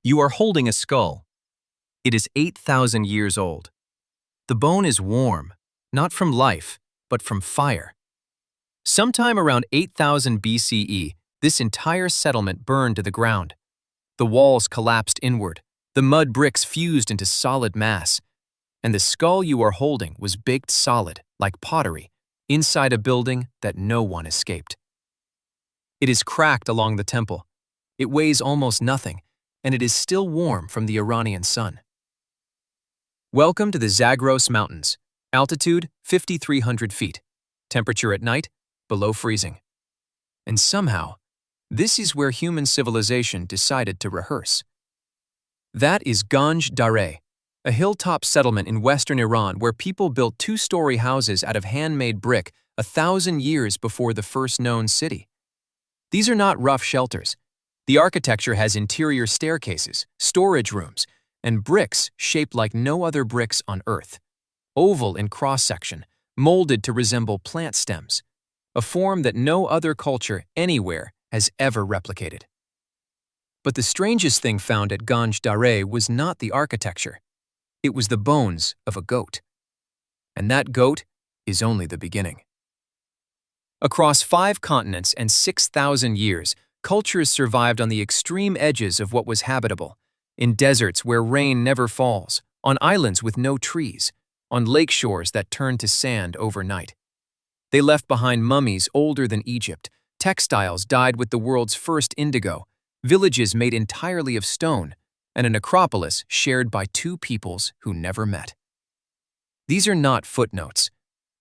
You are holding a skull. It is 8,000 years old. The bone is warm, not from life, but from fire. Sometime around 8,000 BCE, this entire settlement burned to the ground. The walls collapsed inward, the mud bricks fused into solid mass, and the skull you are holding was baked solid, like pottery, inside a building that no one escaped. It is cracked along the temple. It weighs almost nothing, and it is still warm from the Iranian sun. Welcome to the Zagros Mountains. Altitude 5,300 feet. Temperature at night below freezing. And somehow, this is where human civilization decided to rehearse. That is Ganj Dareh, a hilltop settlement in western Iran where people built two-story houses out of handmade brick 1,000 years before the first known city. These are not rough shelters. The architecture has interior staircases, storage rooms, and bricks shaped like no other bricks on Earth. Oval in cross-section, molded to resemble plant stems, a form that no other culture anywhere has ever replicated. But the strangest thing found at Ganj Dareh was not the architecture. It was the bones of a goat. And that goat is only the beginning. Across 5 continents and 6,000 years, cultures survived on the extreme edges of what was habitable, in deserts where rain never falls, on islands with no trees, on lake shores that turned to sand overnight. They left behind mummies older than Egypt, textiles dyed with the world's first indigo, villages made entirely of stone, and a necropolis shared by 2 peoples who never met. These are not footnotes.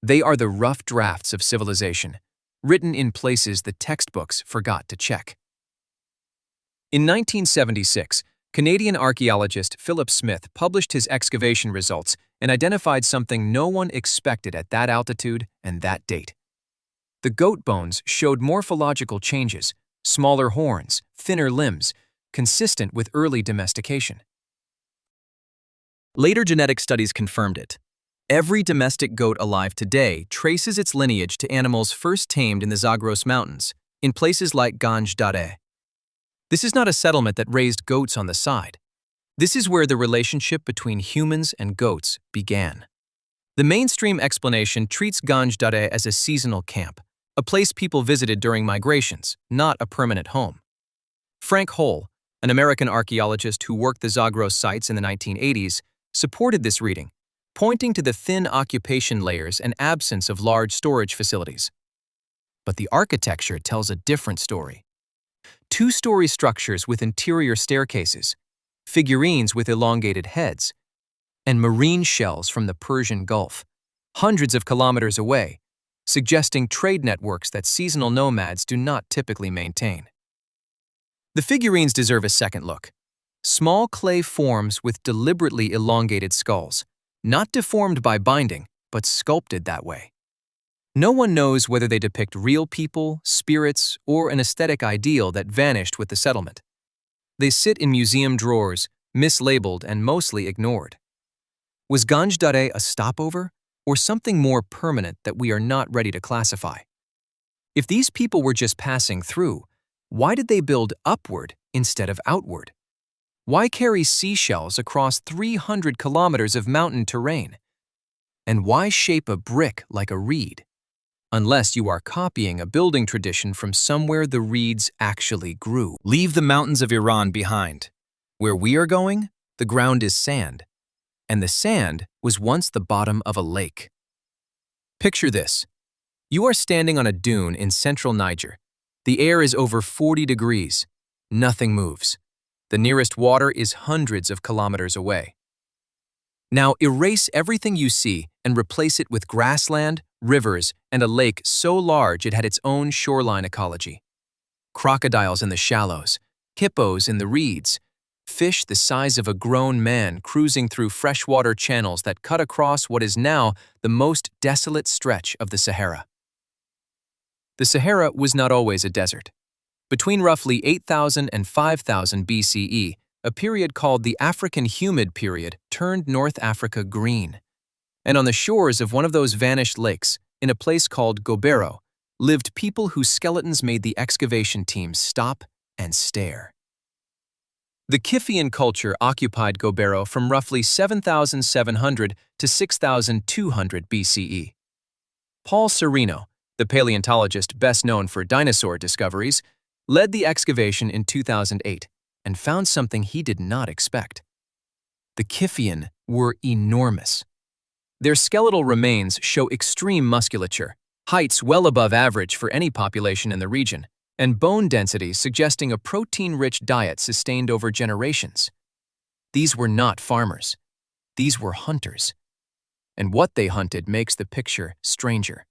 They are the rough drafts of civilization, written in places the textbooks forgot to check. In 1976, Canadian archaeologist Philip Smith published his excavation results and identified something no one expected at that altitude and that date. The goat bones showed morphological changes, smaller horns, thinner limbs, consistent with early domestication. Later genetic studies confirmed it. Every domestic goat alive today traces its lineage to animals first tamed in the Zagros Mountains, in places like Ganj Dareh. This is not a settlement that raised goats on the side. This is where the relationship between humans and goats began. The mainstream explanation treats Ganj Dareh as a seasonal camp, a place people visited during migrations, not a permanent home. Frank Holl, an American archaeologist who worked the Zagros sites in the 1980s, supported this reading, pointing to the thin occupation layers and absence of large storage facilities. But the architecture tells a different story. 2-story structures with interior staircases, figurines with elongated heads, and marine shells from the Persian Gulf, hundreds of kilometers away, suggesting trade networks that seasonal nomads do not typically maintain. The figurines deserve a second look. Small clay forms with deliberately elongated skulls, not deformed by binding, but sculpted that way. No one knows whether they depict real people, spirits, or an aesthetic ideal that vanished with the settlement. They sit in museum drawers, mislabeled and mostly ignored. Was Ganj Dareh a stopover, or something more permanent that we are not ready to classify? If these people were just passing through, why did they build upward instead of outward? Why carry seashells across 300 kilometers of mountain terrain? And why shape a brick like a reed? Unless you are copying a building tradition from somewhere the reeds actually grew. Leave the mountains of Iran behind. Where we are going, the ground is sand, and the sand was once the bottom of a lake. Picture this. You are standing on a dune in central Niger. The air is over 40 degrees. Nothing moves. The nearest water is hundreds of kilometers away. Now erase everything you see and replace it with grassland, rivers, and a lake so large it had its own shoreline ecology. Crocodiles in the shallows, hippos in the reeds, fish the size of a grown man cruising through freshwater channels that cut across what is now the most desolate stretch of the Sahara. The Sahara was not always a desert. Between roughly 8,000 and 5,000 BCE, a period called the African Humid Period turned North Africa green. And on the shores of one of those vanished lakes, in a place called Gobero, lived people whose skeletons made the excavation teams stop and stare. The Kiphian culture occupied Gobero from roughly 7,700 to 6,200 BCE. Paul Sereno, the paleontologist best known for dinosaur discoveries, led the excavation in 2008 and found something he did not expect. The Kiphian were enormous. Their skeletal remains show extreme musculature, heights well above average for any population in the region, and bone density suggesting a protein-rich diet sustained over generations. These were not farmers. These were hunters. And what they hunted makes the picture stranger.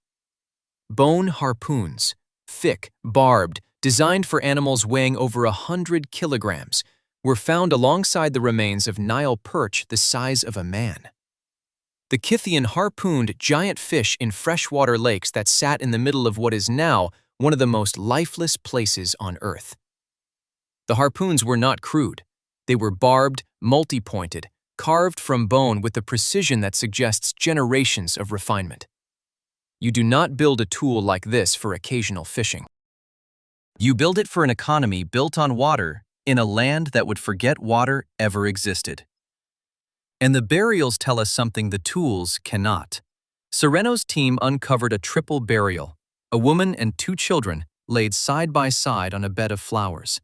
Bone harpoons, thick, barbed, designed for animals weighing over 100 kilograms, were found alongside the remains of Nile perch the size of a man. The Kiphian harpooned giant fish in freshwater lakes that sat in the middle of what is now one of the most lifeless places on Earth. The harpoons were not crude. They were barbed, multi-pointed, carved from bone with the precision that suggests generations of refinement. You do not build a tool like this for occasional fishing. You build it for an economy built on water in a land that would forget water ever existed. And the burials tell us something the tools cannot. Sereno's team uncovered a triple burial, a woman and 2 children laid side by side on a bed of flowers.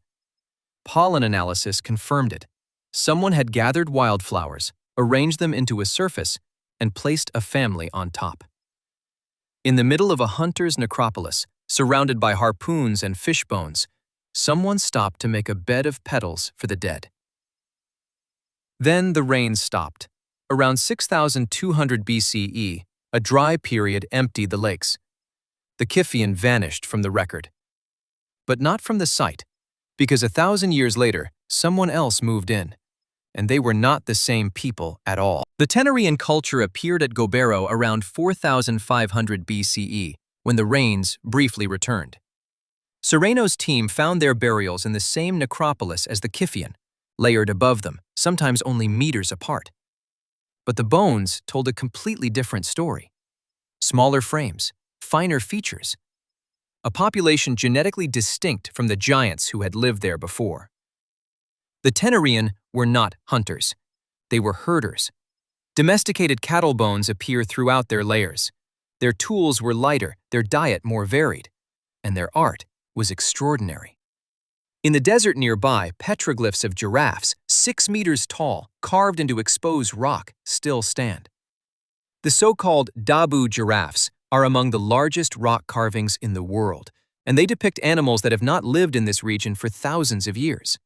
Pollen analysis confirmed it. Someone had gathered wildflowers, arranged them into a surface, and placed a family on top. In the middle of a hunter's necropolis, surrounded by harpoons and fish bones, someone stopped to make a bed of petals for the dead. Then the rain stopped. Around 6,200 BCE, a dry period emptied the lakes. The Kiphian vanished from the record. But not from the site, because 1,000 years later, someone else moved in, and they were not the same people at all. The Tenerian culture appeared at Gobero around 4,500 BCE, when the rains briefly returned. Sereno's team found their burials in the same necropolis as the Kiphian, layered above them, sometimes only meters apart. But the bones told a completely different story. Smaller frames, finer features. A population genetically distinct from the giants who had lived there before. The Tenerian were not hunters. They were herders. Domesticated cattle bones appear throughout their layers. Their tools were lighter, their diet more varied, and their art was extraordinary. In the desert nearby, petroglyphs of giraffes, 6 meters tall, carved into exposed rock, still stand. The so-called Dabu giraffes are among the largest rock carvings in the world, and they depict animals that have not lived in this region for thousands of years.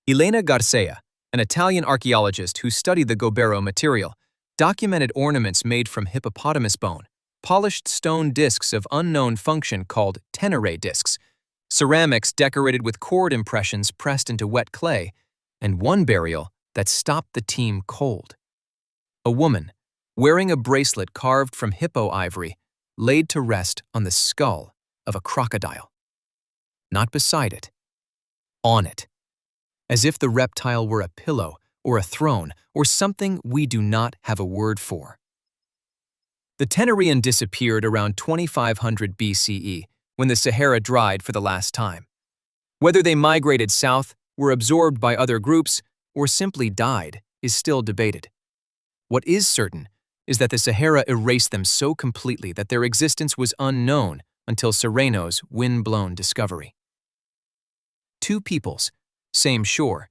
Elena Garcia, an Italian archaeologist who studied the Gobero material, documented ornaments made from hippopotamus bone, polished stone discs of unknown function called tenere discs, ceramics decorated with cord impressions pressed into wet clay, and one burial that stopped the team cold. A woman, wearing a bracelet carved from hippo ivory, laid to rest on the skull of a crocodile. Not beside it, on it, as if the reptile were a pillow or a throne or something we do not have a word for. The Tenerian disappeared around 2500 BCE, when the Sahara dried for the last time. Whether they migrated south, were absorbed by other groups, or simply died is still debated. What is certain is that the Sahara erased them so completely that their existence was unknown until Sereno's wind-blown discovery. 2 peoples, same shore,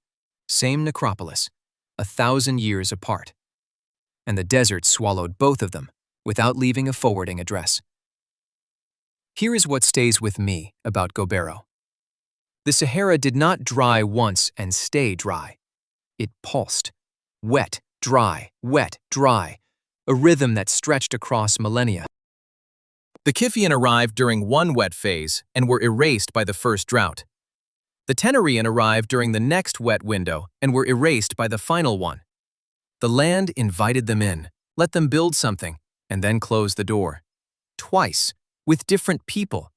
same necropolis, 1,000 years apart. And the desert swallowed both of them without leaving a forwarding address. Here is what stays with me about Gobero. The Sahara did not dry once and stay dry. It pulsed. Wet, dry, a rhythm that stretched across millennia. The Kiphian arrived during one wet phase and were erased by the first drought. The Tenerian arrived during the next wet window and were erased by the final one. The land invited them in, let them build something, and then closed the door. Twice, with different people,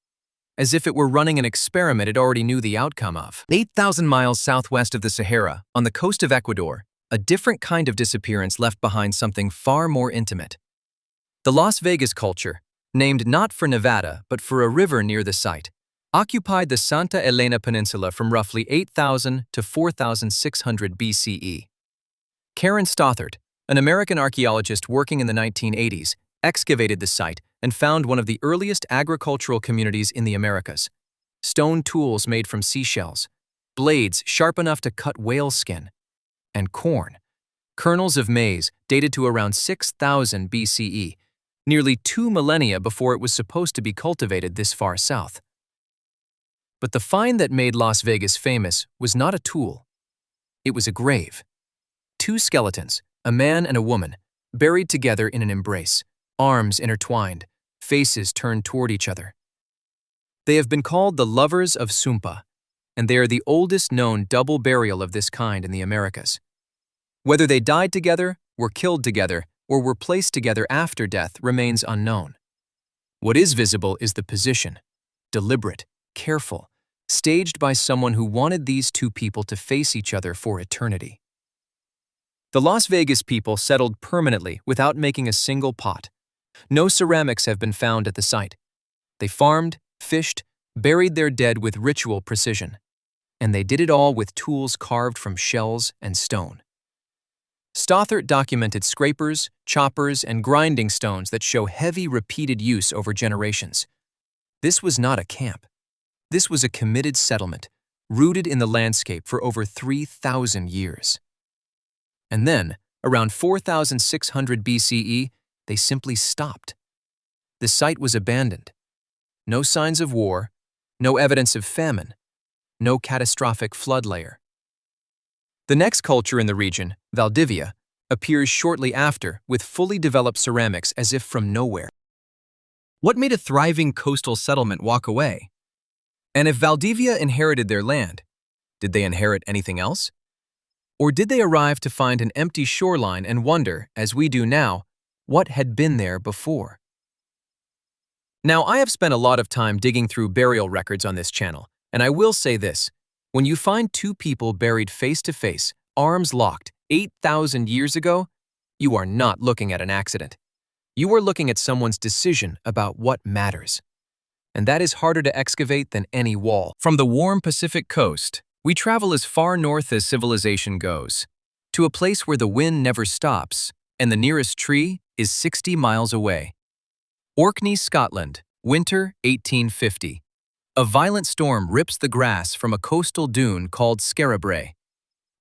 as if it were running an experiment it already knew the outcome of. 8,000 miles southwest of the Sahara, on the coast of Ecuador, a different kind of disappearance left behind something far more intimate. The Las Vegas culture, named not for Nevada but for a river near the site, occupied the Santa Elena Peninsula from roughly 8,000 to 4,600 BCE. Karen Stothert, an American archaeologist working in the 1980s, excavated the site and found one of the earliest agricultural communities in the Americas. Stone tools made from seashells, blades sharp enough to cut whale skin, and corn, kernels of maize dated to around 6,000 BCE, nearly 2 millennia before it was supposed to be cultivated this far south. But the find that made Las Vegas famous was not a tool. It was a grave. 2 skeletons, a man and a woman, buried together in an embrace, arms intertwined, faces turned toward each other. They have been called the lovers of Sumpa, and they are the oldest known double burial of this kind in the Americas. Whether they died together, were killed together, or were placed together after death remains unknown. What is visible is the position, deliberate, careful, staged by someone who wanted these 2 people to face each other for eternity. The Las Vegas people settled permanently without making a single pot. No ceramics have been found at the site. They farmed, fished, buried their dead with ritual precision. And they did it all with tools carved from shells and stone. Stothert documented scrapers, choppers, and grinding stones that show heavy repeated use over generations. This was not a camp. This was a committed settlement, rooted in the landscape for over 3,000 years. And then, around 4,600 BCE, they simply stopped. The site was abandoned. No signs of war, no evidence of famine, no catastrophic flood layer. The next culture in the region, Valdivia, appears shortly after with fully developed ceramics as if from nowhere. What made a thriving coastal settlement walk away? And if Valdivia inherited their land, did they inherit anything else? Or did they arrive to find an empty shoreline and wonder, as we do now, what had been there before? Now, I have spent a lot of time digging through burial records on this channel, and I will say this. When you find 2 people buried face to face, arms locked, 8,000 years ago, you are not looking at an accident. You are looking at someone's decision about what matters. And that is harder to excavate than any wall. From the warm Pacific coast, we travel as far north as civilization goes, to a place where the wind never stops and the nearest tree is 60 miles away. Orkney, Scotland, winter 1850. A violent storm rips the grass from a coastal dune called Sahara.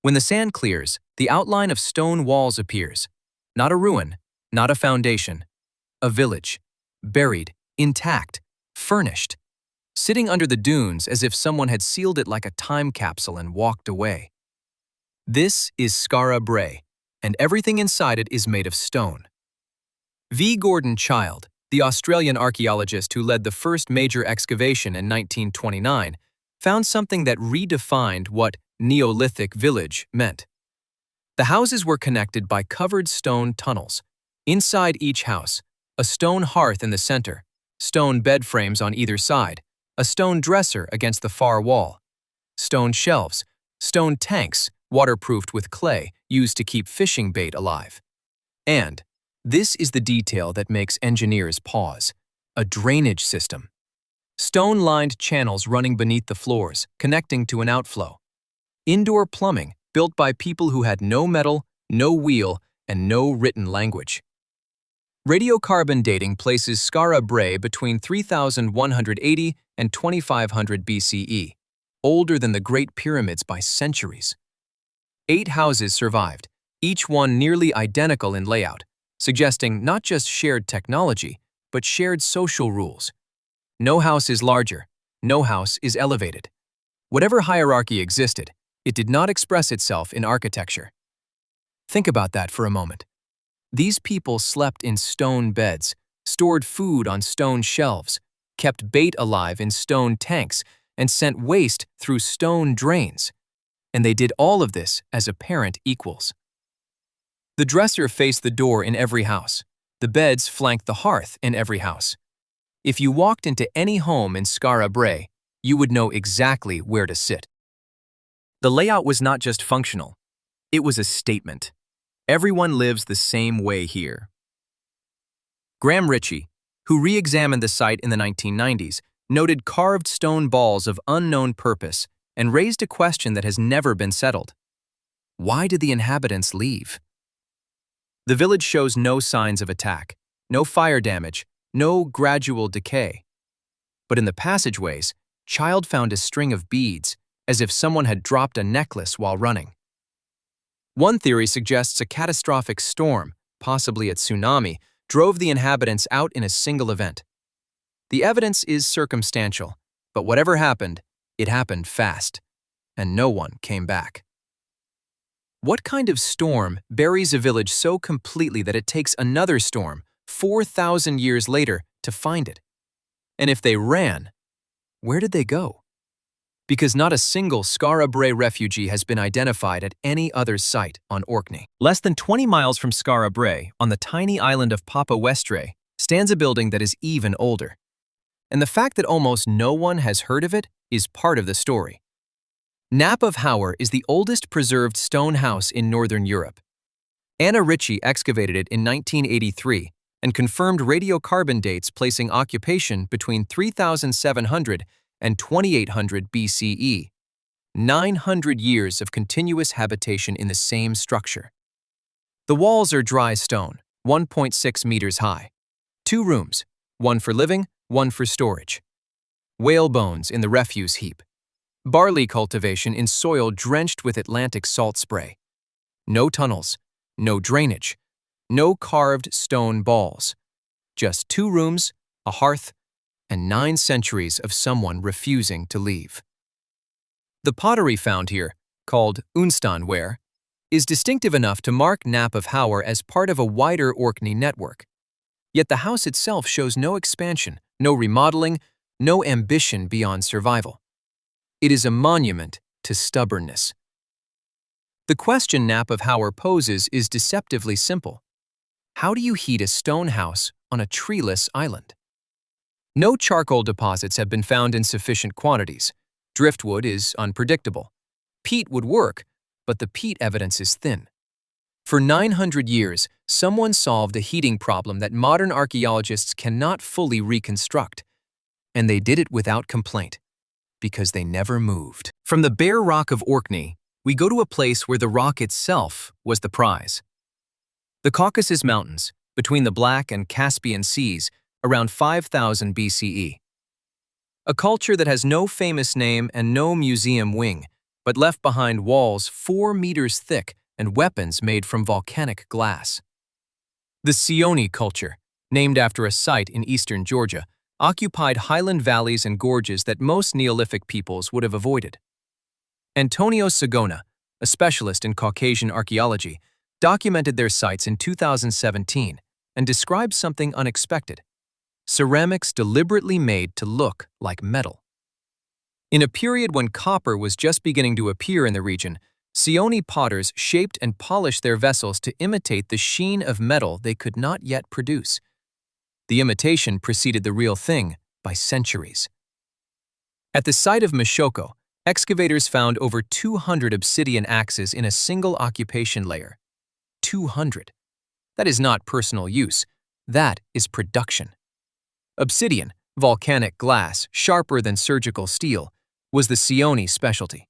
When the sand clears, the outline of stone walls appears. Not a ruin, not a foundation. A village, buried, intact, furnished, sitting under the dunes as if someone had sealed it like a time capsule and walked away. This is Sahara, and everything inside it is made of stone. V. Gordon Childe, the Australian archaeologist who led the first major excavation in 1929, found something that redefined what Neolithic village meant. The houses were connected by covered stone tunnels. Inside each house, a stone hearth in the center, stone bed frames on either side, a stone dresser against the far wall, stone shelves, stone tanks waterproofed with clay used to keep fishing bait alive. And this is the detail that makes engineers pause: a drainage system. Stone-lined channels running beneath the floors, connecting to an outflow. Indoor plumbing built by people who had no metal, no wheel, and no written language. Radiocarbon dating places Sahara between 3,180 and 2,500 BCE, older than the Great Pyramids by centuries. 8 houses survived, each one nearly identical in layout, suggesting not just shared technology, but shared social rules. No house is larger, no house is elevated. Whatever hierarchy existed, it did not express itself in architecture. Think about that for a moment. These people slept in stone beds, stored food on stone shelves, kept bait alive in stone tanks, and sent waste through stone drains. And they did all of this as apparent equals. The dresser faced the door in every house. The beds flanked the hearth in every house. If you walked into any home in Sahara, you would know exactly where to sit. The layout was not just functional. It was a statement. Everyone lives the same way here. Graham Ritchie, who re-examined the site in the 1990s, noted carved stone balls of unknown purpose, and raised a question that has never been settled. Why did the inhabitants leave? The village shows no signs of attack, no fire damage, no gradual decay. But in the passageways, Child found a string of beads, as if someone had dropped a necklace while running. One theory suggests a catastrophic storm, possibly a tsunami, drove the inhabitants out in a single event. The evidence is circumstantial, but whatever happened, it happened fast, and no one came back. What kind of storm buries a village so completely that it takes another storm, 4,000 years later, to find it? And if they ran, where did they go? Because not a single Sahara Brae refugee has been identified at any other site on Orkney. Less than 20 miles from Sahara Brae, on the tiny island of Papa Westre, stands a building that is even older. And the fact that almost no one has heard of it is part of the story. Knap of Howard is the oldest preserved stone house in Northern Europe. Anna Ritchie excavated it in 1983 and confirmed radiocarbon dates placing occupation between 3,700 and 2,800 BCE. 900 years of continuous habitation in the same structure. The walls are dry stone, 1.6 meters high. 2 rooms, one for living, one for storage. Whale bones in the refuse heap. Barley cultivation in soil drenched with Atlantic salt spray. No tunnels, no drainage, no carved stone balls. Just 2 rooms, a hearth, and 9 centuries of someone refusing to leave. The pottery found here, called unstanware, is distinctive enough to mark Knap of Howard as part of a wider Orkney network. Yet the house itself shows no expansion, no remodeling, no ambition beyond survival. It is a monument to stubbornness. The question Knap of Howard poses is deceptively simple. How do you heat a stone house on a treeless island? No charcoal deposits have been found in sufficient quantities. Driftwood is unpredictable. Peat would work, but the peat evidence is thin. For 900 years, someone solved a heating problem that modern archaeologists cannot fully reconstruct. And they did it without complaint, because they never moved. From the bare rock of Orkney, we go to a place where the rock itself was the prize. The Caucasus Mountains, between the Black and Caspian Seas, around 5,000 BCE. A culture that has no famous name and no museum wing, but left behind walls 4 meters thick and weapons made from volcanic glass. The Sioni culture, named after a site in eastern Georgia, occupied highland valleys and gorges that most Neolithic peoples would have avoided. Antonio Sagona, a specialist in Caucasian archaeology, documented their sites in 2017 and described something unexpected: ceramics deliberately made to look like metal. In a period when copper was just beginning to appear in the region, Sioni potters shaped and polished their vessels to imitate the sheen of metal they could not yet produce. The imitation preceded the real thing by centuries. At the site of Mashoko, excavators found over 200 obsidian axes in a single occupation layer. 200. That is not personal use. That is production. Obsidian, volcanic glass, sharper than surgical steel, was the Sioni specialty.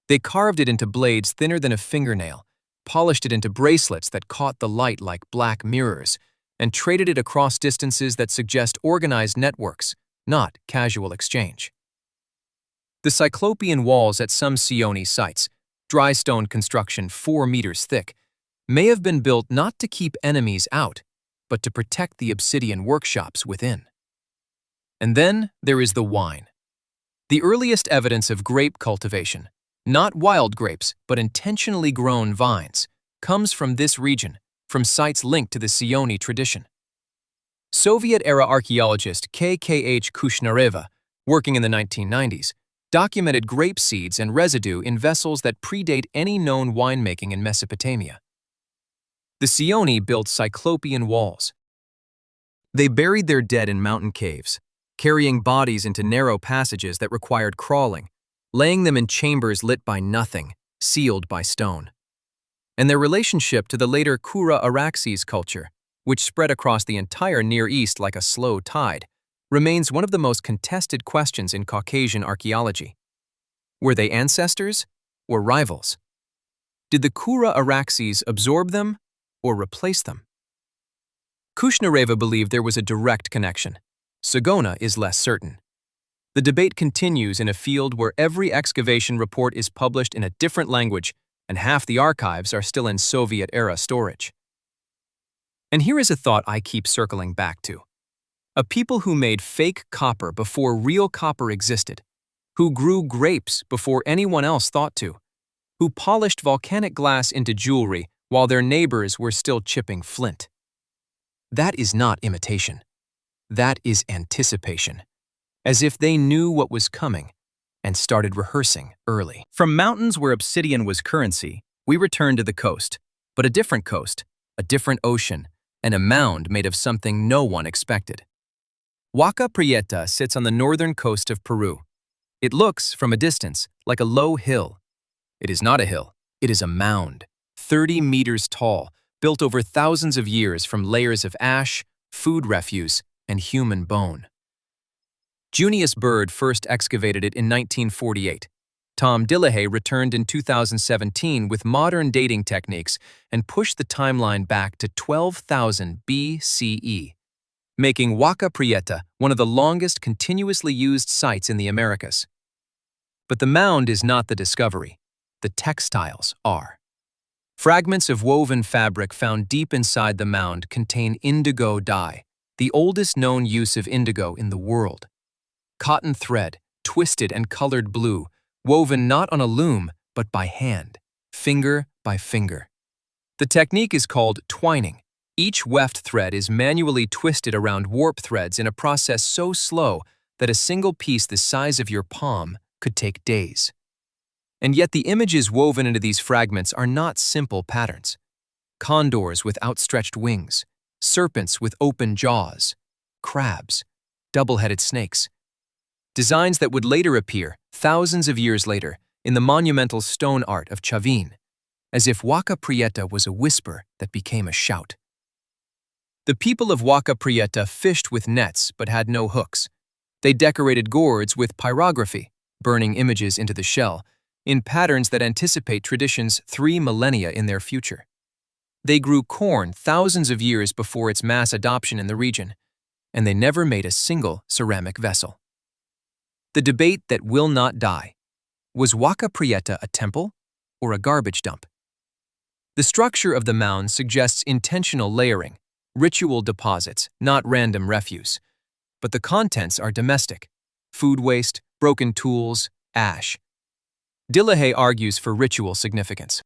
They carved it into blades thinner than a fingernail, polished it into bracelets that caught the light like black mirrors, and traded it across distances that suggest organized networks, not casual exchange. The Cyclopean walls at some Sioni sites, dry stone construction 4 meters thick, may have been built not to keep enemies out, but to protect the obsidian workshops within. And then there is the wine. The earliest evidence of grape cultivation, not wild grapes, but intentionally grown vines, comes from this region, from sites linked to the Sioni tradition. Soviet-era archaeologist K.K.H. Kushnareva, working in the 1990s, documented grape seeds and residue in vessels that predate any known winemaking in Mesopotamia. The Sioni built Cyclopean walls. They buried their dead in mountain caves, carrying bodies into narrow passages that required crawling, laying them in chambers lit by nothing, sealed by stone. And their relationship to the later Kura Araxes culture, which spread across the entire Near East like a slow tide, remains one of the most contested questions in Caucasian archaeology. Were they ancestors or rivals? Did the Kura Araxes absorb them or replace them? Kushnareva believed there was a direct connection. Sagona is less certain. The debate continues in a field where every excavation report is published in a different language and half the archives are still in Soviet-era storage. And here is a thought I keep circling back to. A people who made fake copper before real copper existed, who grew grapes before anyone else thought to, who polished volcanic glass into jewelry while their neighbors were still chipping flint. That is not imitation. That is anticipation, as if they knew what was coming and started rehearsing early. From mountains where obsidian was currency, we returned to the coast, but a different coast, a different ocean, and a mound made of something no one expected. Huaca Prieta sits on the northern coast of Peru. It looks, from a distance, like a low hill. It is not a hill, it is a mound, 30 meters tall, built over thousands of years from layers of ash, food refuse, and human bone. Junius Bird first excavated it in 1948. Tom Dillahay returned in 2017 with modern dating techniques and pushed the timeline back to 12,000 BCE, making Huaca Prieta one of the longest continuously used sites in the Americas. But the mound is not the discovery. The textiles are. Fragments of woven fabric found deep inside the mound contain indigo dye, the oldest known use of indigo in the world. Cotton thread, twisted and colored blue, woven not on a loom, but by hand, finger by finger. The technique is called twining. Each weft thread is manually twisted around warp threads in a process so slow that a single piece the size of your palm could take days. And yet the images woven into these fragments are not simple patterns. Condors with outstretched wings, serpents with open jaws, crabs, double-headed snakes. Designs that would later appear, thousands of years later, in the monumental stone art of Chavin, as if Huaca Prieta was a whisper that became a shout. The people of Huaca Prieta fished with nets but had no hooks. They decorated gourds with pyrography, burning images into the shell, in patterns that anticipate traditions 3 millennia in their future. They grew corn thousands of years before its mass adoption in the region, and they never made a single ceramic vessel. The debate that will not die. Was Huaca Prieta a temple or a garbage dump? The structure of the mound suggests intentional layering, ritual deposits, not random refuse. But the contents are domestic: food waste, broken tools, ash. Dillahay argues for ritual significance.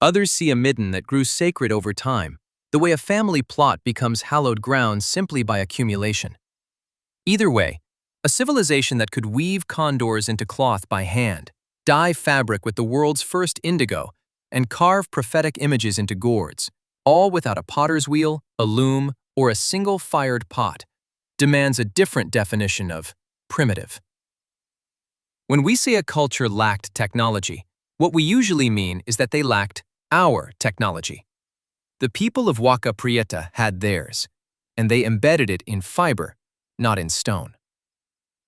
Others see a midden that grew sacred over time, the way a family plot becomes hallowed ground simply by accumulation. Either way, a civilization that could weave condors into cloth by hand, dye fabric with the world's first indigo, and carve prophetic images into gourds, all without a potter's wheel, a loom, or a single fired pot, demands a different definition of primitive. When we say a culture lacked technology, what we usually mean is that they lacked our technology. The people of Huaca Prieta had theirs, and they embedded it in fiber, not in stone.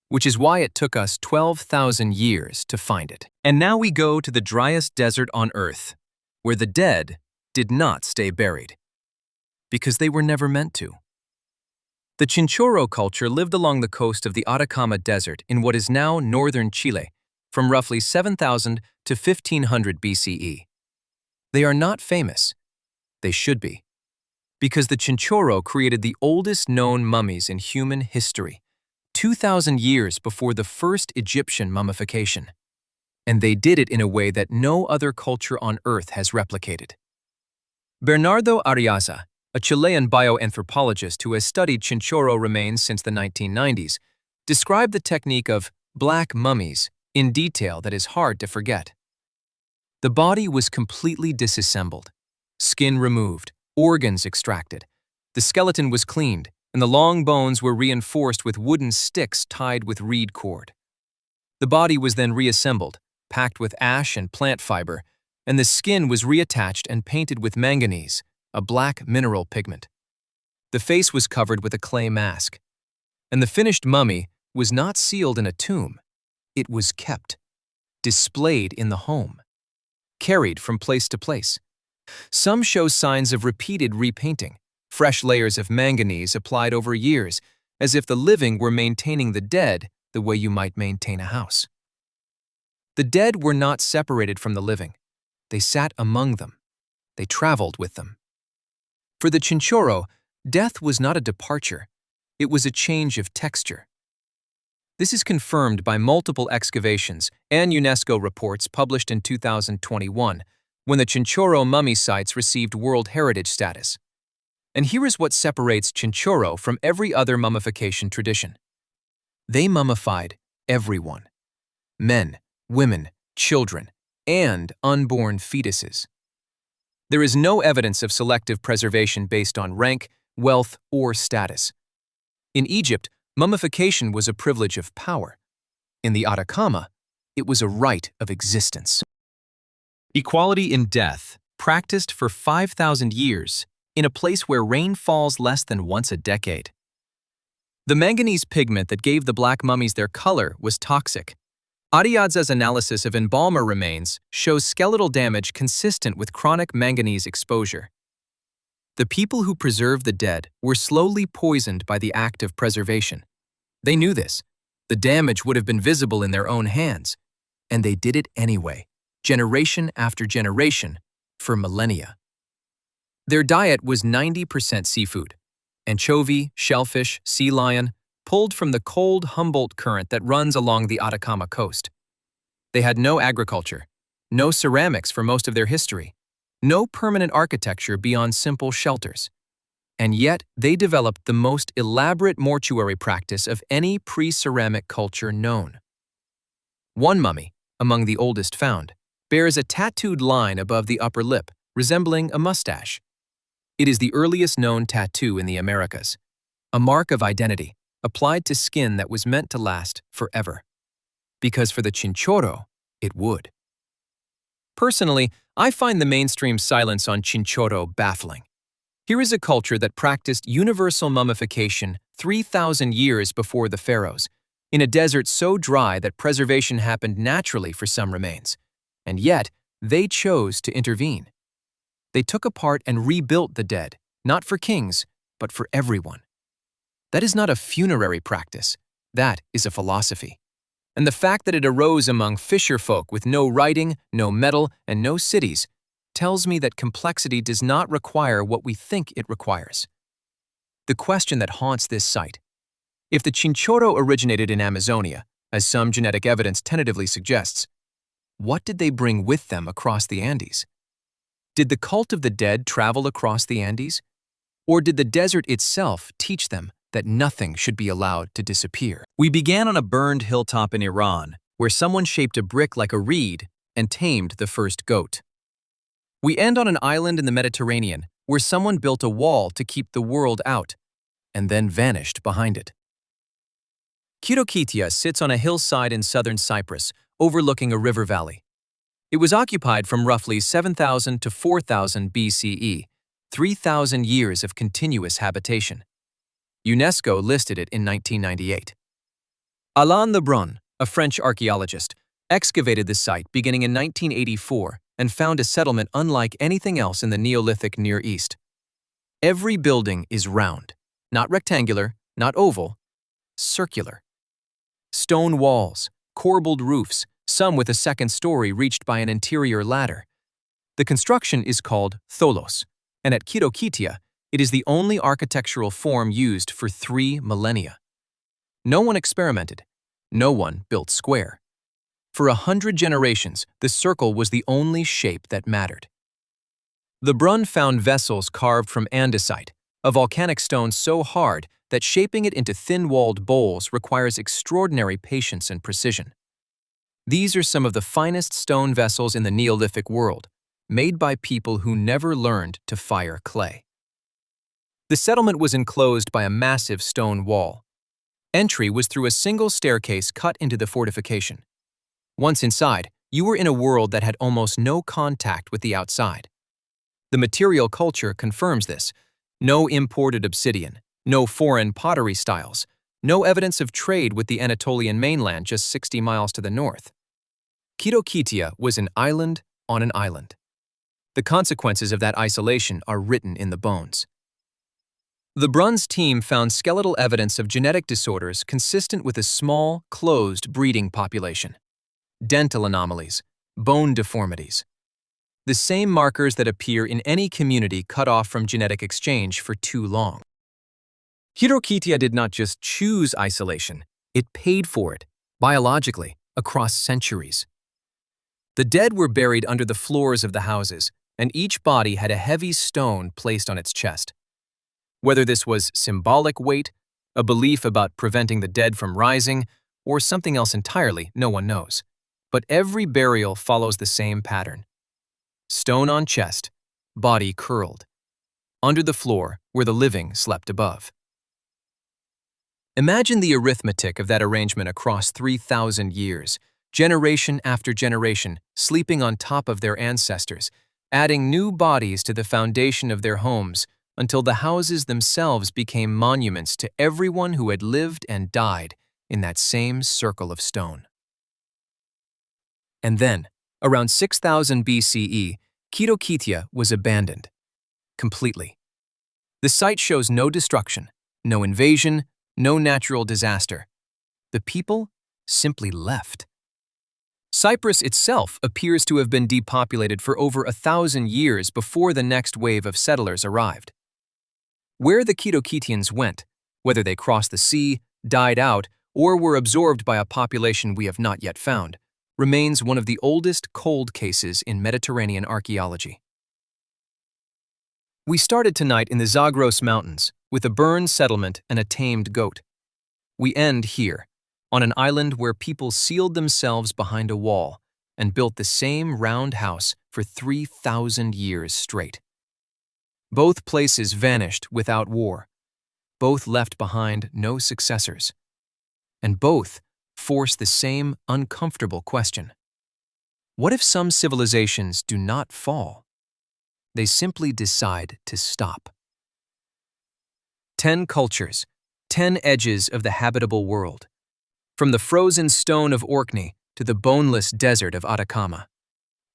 Which is why it took us 12,000 years to find it. And now we go to the driest desert on Earth, where the dead did not stay buried, because they were never meant to. The Chinchorro culture lived along the coast of the Atacama Desert in what is now northern Chile, from roughly 7,000 to 1,500 BCE. They are not famous. They should be, because the Chinchorro created the oldest known mummies in human history, 2,000 years before the first Egyptian mummification. And they did it in a way that no other culture on Earth has replicated. Bernardo Arriaza, a Chilean bioanthropologist who has studied Chinchorro remains since the 1990s, described the technique of black mummies in detail that is hard to forget. The body was completely disassembled, skin removed, organs extracted. The skeleton was cleaned, and the long bones were reinforced with wooden sticks tied with reed cord. The body was then reassembled, packed with ash and plant fiber, and the skin was reattached and painted with manganese, a black mineral pigment. The face was covered with a clay mask. And the finished mummy was not sealed in a tomb. It was kept, displayed in the home, carried from place to place. Some show signs of repeated repainting, fresh layers of manganese applied over years, as if the living were maintaining the dead the way you might maintain a house. The dead were not separated from the living. They sat among them. They traveled with them. For the Chinchorro, death was not a departure. It was a change of texture. This is confirmed by multiple excavations and UNESCO reports published in 2021, when the Chinchorro mummy sites received World Heritage status. And here is what separates Chinchorro from every other mummification tradition. They mummified everyone: men, women, children, and unborn fetuses. There is no evidence of selective preservation based on rank, wealth, or status. In Egypt, mummification was a privilege of power. In the Atacama, it was a right of existence. Equality in death, practiced for 5,000 years, in a place where rain falls less than once a decade. The manganese pigment that gave the black mummies their color was toxic. Adiadza's analysis of embalmer remains shows skeletal damage consistent with chronic manganese exposure. The people who preserved the dead were slowly poisoned by the act of preservation. They knew this. The damage would have been visible in their own hands, and they did it anyway, generation after generation, for millennia. Their diet was 90% seafood: anchovy, shellfish, sea lion, pulled from the cold Humboldt Current that runs along the Atacama coast. They had no agriculture, no ceramics for most of their history, no permanent architecture beyond simple shelters. And yet, they developed the most elaborate mortuary practice of any pre-ceramic culture known. One mummy, among the oldest found, bears a tattooed line above the upper lip, resembling a mustache. It is the earliest known tattoo in the Americas, a mark of identity applied to skin that was meant to last forever. Because for the Chinchorro, it would. Personally, I find the mainstream silence on Chinchorro baffling. Here is a culture that practiced universal mummification 3,000 years before the pharaohs, in a desert so dry that preservation happened naturally for some remains. And yet, they chose to intervene. They took apart and rebuilt the dead, not for kings, but for everyone. That is not a funerary practice. That is a philosophy. And the fact that it arose among fisher folk with no writing, no metal, and no cities tells me that complexity does not require what we think it requires. The question that haunts this site: if the Chinchorro originated in Amazonia, as some genetic evidence tentatively suggests, what did they bring with them across the Andes? Did the cult of the dead travel across the Andes? Or did the desert itself teach them that nothing should be allowed to disappear? We began on a burned hilltop in Iran, where someone shaped a brick like a reed and tamed the first goat. We end on an island in the Mediterranean, where someone built a wall to keep the world out, and then vanished behind it. Kirokitia sits on a hillside in southern Cyprus, overlooking a river valley. It was occupied from roughly 7,000 to 4,000 BCE, 3,000 years of continuous habitation. UNESCO listed it in 1998. Alain Lebrun, a French archaeologist, excavated the site beginning in 1984 and found a settlement unlike anything else in the Neolithic Near East. Every building is round, not rectangular, not oval, circular. Stone walls, corbelled roofs, some with a second story reached by an interior ladder. The construction is called tholos, and at Kirokitia, it is the only architectural form used for 3 millennia. No one experimented. No one built square. For 100 generations, the circle was the only shape that mattered. Lebrun found vessels carved from andesite, a volcanic stone so hard that shaping it into thin-walled bowls requires extraordinary patience and precision. These are some of the finest stone vessels in the Neolithic world, made by people who never learned to fire clay. The settlement was enclosed by a massive stone wall. Entry was through a single staircase cut into the fortification. Once inside, you were in a world that had almost no contact with the outside. The material culture confirms this. No imported obsidian, no foreign pottery styles, No evidence of trade with the Anatolian mainland just 60 miles to the north. Kitokitia was an island on an island. The consequences of that isolation are written in the bones. The Bruns team found skeletal evidence of genetic disorders consistent with a small, closed breeding population. Dental anomalies, bone deformities. The same markers that appear in any community cut off from genetic exchange for too long. Kitokitia did not just choose isolation, it paid for it, biologically, across centuries. The dead were buried under the floors of the houses, and each body had a heavy stone placed on its chest. Whether this was symbolic weight, a belief about preventing the dead from rising, or something else entirely, no one knows. But every burial follows the same pattern. Stone on chest, body curled. Under the floor where the living slept above. Imagine the arithmetic of that arrangement across 3,000 years, generation after generation, sleeping on top of their ancestors, adding new bodies to the foundation of their homes, until the houses themselves became monuments to everyone who had lived and died in that same circle of stone. And then, around 6000 BCE, Kitokitia was abandoned. Completely. The site shows no destruction, no invasion, no natural disaster. The people simply left. Cyprus itself appears to have been depopulated for over 1,000 years before the next wave of settlers arrived. Where the Kitokitians went, whether they crossed the sea, died out, or were absorbed by a population we have not yet found, remains one of the oldest cold cases in Mediterranean archaeology. We started tonight in the Zagros Mountains with a burned settlement and a tamed goat. We end here, on an island where people sealed themselves behind a wall and built the same round house for 3,000 years straight. Both places vanished without war. Both left behind no successors. And both force the same uncomfortable question. What if some civilizations do not fall? They simply decide to stop. 10 cultures, 10 edges of the habitable world. From the frozen stone of Orkney to the boneless desert of Atacama.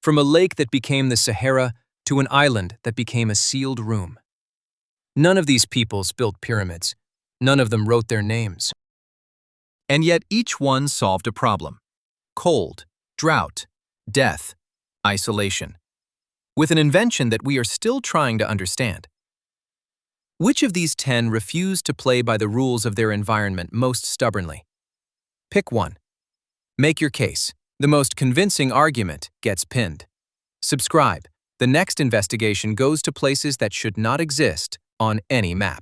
From a lake that became the Sahara to an island that became a sealed room. None of these peoples built pyramids. None of them wrote their names. And yet each one solved a problem. Cold, drought, death, isolation. With an invention that we are still trying to understand. Which of these 10 refused to play by the rules of their environment most stubbornly? Pick one. Make your case. The most convincing argument gets pinned. Subscribe. The next investigation goes to places that should not exist on any map.